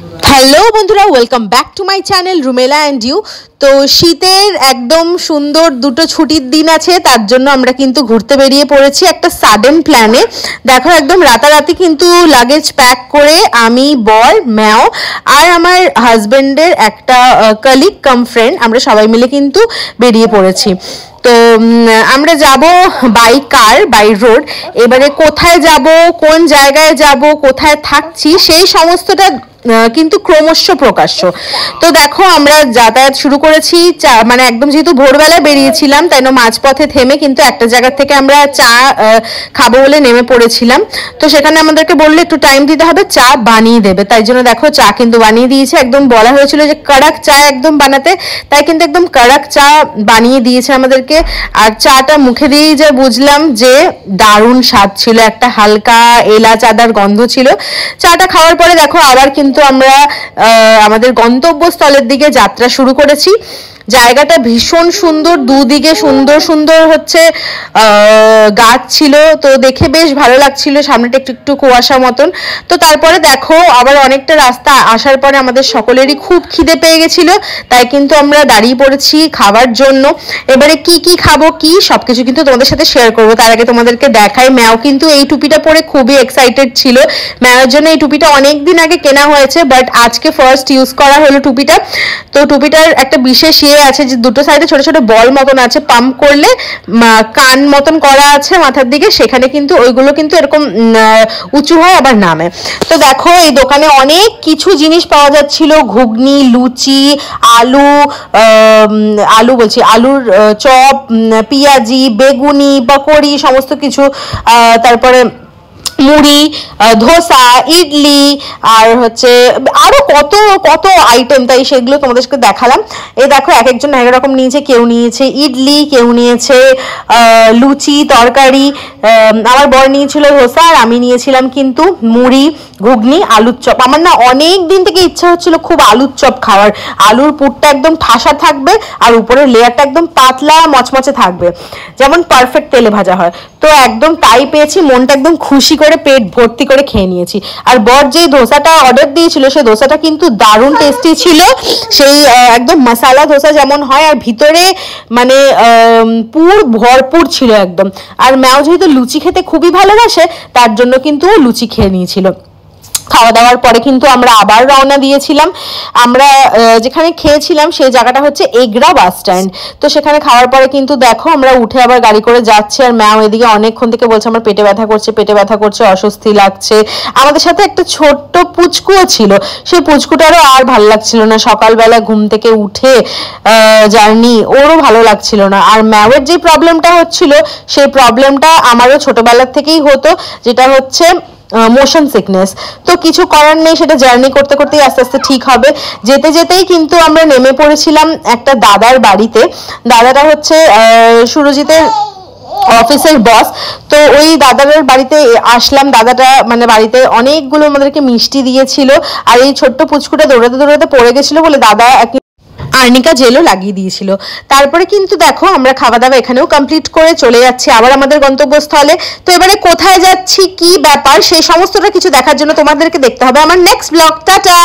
Hello বন্ধুরা, welcome back to my channel Rumela and you. তো শীতের একদম সুন্দর দুটো ছুটির দিন আছে, তার জন্য আমরা কিন্তু ঘুরতে বেরিয়ে পড়েছি একটা সাডেন প্ল্যানে। দেখো, একদম রাতারাতি কিন্তু লাগেজ প্যাক করে আমি, বর, ম্যাও আর আমার হাজবেন্ডের একটা কলিগ কাম ফ্রেন্ড, আমরা সবাই মিলে কিন্তু বেরিয়ে পড়েছি। তো আমরা যাব বাই কার, বাই রোড। এবারে কোথায় যাব, কোন জায়গায় যাব, কোথায় থাকছি, সেই সমস্তটা কিন্তু ক্রমশ প্রকাশ্য। তো দেখো, আমরা যাতায়াত শুরু করেছি, মানে একদম যেহেতু ভোরবেলায় বেরিয়েছিলাম, তাই না মাঝপথে থেমে কিন্তু একটা জায়গা থেকে আমরা চা খাবো বলে নেমে পড়েছিলাম। তো সেখানে আমাদেরকে বললো একটু টাইম দিতে হবে, চা বানিয়ে দেবে। তাই জন্য দেখো, চা কিন্তু বানিয়ে দিয়েছে। একদম বলা হয়েছিল যে কড়ক চা একদম বানাতে, তাই কিন্তু একদম কড়ক চা বানিয়ে দিয়েছে আমাদেরকে। আর চাটা মুখে দিয়েই যে বুঝলাম যে দারুণ স্বাদ ছিল, একটা হালকা এলাচ আদার গন্ধ ছিল। চাটা খাওয়ার পরে দেখো আবার কিন্তু আমরা আমাদের গন্তব্যস্থলের দিকে যাত্রা শুরু করেছি। জায়গাটা ভীষণ সুন্দর, দুদিকে সুন্দর সুন্দর হচ্ছে গাছ ছিল, তো দেখে বেশ ভালো লাগছিল। সামনেটা একটু একটু কুয়াশা মতন। তো তারপরে দেখো আবার অনেকটা রাস্তা আসার পরে আমাদের সকলেরই খুব খিদে পেয়ে গেছিল, তাই কিন্তু আমরা দাঁড়িয়ে পড়েছি খাবার জন্য। এবারে কি কি খাবো, কি সবকিছু কিন্তু তোমাদের সাথে শেয়ার করবো। তার আগে তোমাদেরকে দেখাই, ম্যাও কিন্তু এই টুপিটা পরে খুবই এক্সাইটেড ছিল। ম্যাওয়ের জন্য এই টুপিটা অনেকদিন আগে কেনা হয়েছে, বাট আজকে ফার্স্ট ইউজ করা হলো টুপিটা। তো টুপিটার একটা বিশেষ আছে যে দুটো সাইডে ছোট ছোট বল মতন আছে, পাম্প করলে কান মতন করা আছে মাথার দিকে, সেখানে কিন্তু ওইগুলো কিন্তু এরকম উঁচু হয় আবার নামে। তো দেখো, এই দোকানে অনেক কিছু জিনিস পাওয়া যাচ্ছিল, ঘুগনি, লুচি, আলুর চপ, পেঁয়াজি, বেগুনি, পকোড়ি, সমস্ত কিছু। তারপরে মুড়ি, ধোসা, ইডলি, আর হচ্ছে আরো কত কত আইটেম, তাই সেগুলো তোমাদেরকে দেখালাম। এই দেখো, এক একজন এক রকম নিয়েছে। কেউ নিয়েছে ইডলি, কেউ নিয়েছে লুচি তরকারি, আমার বর নিয়েছিল ধোসা, আর আমি নিয়েছিলাম কিন্তু মুড়ি, ঘুগনি, আলুর চপ। আমার না অনেক দিন থেকে ইচ্ছা হচ্ছিল খুব আলুর চপ খাওয়ার। আলুর পুরটা একদম ঠাসা থাকবে আর উপরের লেয়ারটা একদম পাতলা মচমচে থাকবে, যেমন পারফেক্ট তেলে ভাজা হয়। তো একদম তাই পেয়েছি, মনটা একদম খুশি করে পেট ভর্তি করে খেয়ে নিয়েছি। আর বর যেই ধোসাটা অর্ডার দিয়েছিল, সেই ধোসাটা কিন্তু দারুণ টেস্টি ছিল। সেই একদম মশালা ধোসা যেমন হয়, আর ভিতরে মানে পুর ভরপুর ছিল একদম। আর ম্যাও যেহেতু লুচি খেতে খুবই ভালোবাসে, তার জন্য কিন্তু লুচি খেয়ে নিয়েছিল। খাওয়া দাওয়ার পরে কিন্তু আমরা আবার রওনা দিয়েছিলাম। আমরা যেখানে খেয়েছিলাম সেই জায়গাটা হচ্ছে এগরা বাস স্ট্যান্ড। তো সেখানে খাওয়ার পরে কিন্তু দেখো আমরা উঠে আবার গাড়ি করে যাচ্ছি, আর ম্যাও এদিকে অনেকক্ষণ থেকে বলছে আমার পেটে ব্যথা করছে, পেটে ব্যথা করছে, অস্বস্তি লাগছে। আমাদের সাথে একটা ছোট্ট পুচকুও ছিল, সেই পুচকুটারও আর ভালো লাগছিল না। সকালবেলা ঘুম থেকে উঠে জার্নি, ওরও ভালো লাগছিল না। আর ম্যাওয়ের যে প্রবলেমটা হচ্ছিল, সেই প্রবলেমটা আমারও ছোটবেলার থেকেই হতো, যেটা হচ্ছে মোশন সিকনেস। তো কিছু করার নেই, সেটা জার্নি করতে করতেই আস্তে আস্তে ঠিক হবে। যেতে যেতেই কিন্তু আমরা নেমে পড়েছিলাম একটা দাদার বাড়িতে। দাদাটা হচ্ছে সুরজিতের অফিসের বস। তো ওই দাদার বাড়িতে আসলাম। দাদাটা মানে বাড়িতে অনেকগুলো আমাদেরকে মিষ্টি দিয়েছিল, আর এই ছোট্ট পুচকুটা দৌড়াতে দৌড়াতে পড়ে গেছিল বলে দাদা আর্নিকা জেলও লাগিয়ে দিয়েছিল। তারপরে কিন্তু দেখো আমরা খাওয়া দাওয়া এখানেও কমপ্লিট করে চলে যাচ্ছি আবার আমাদের গন্তব্যস্থলে। তো এবারে কোথায় যাচ্ছি, কি ব্যাপার, সেই সমস্তটা কিছু দেখার জন্য তোমাদেরকে দেখতে হবে আমার নেক্সট ব্লগ। টাটা।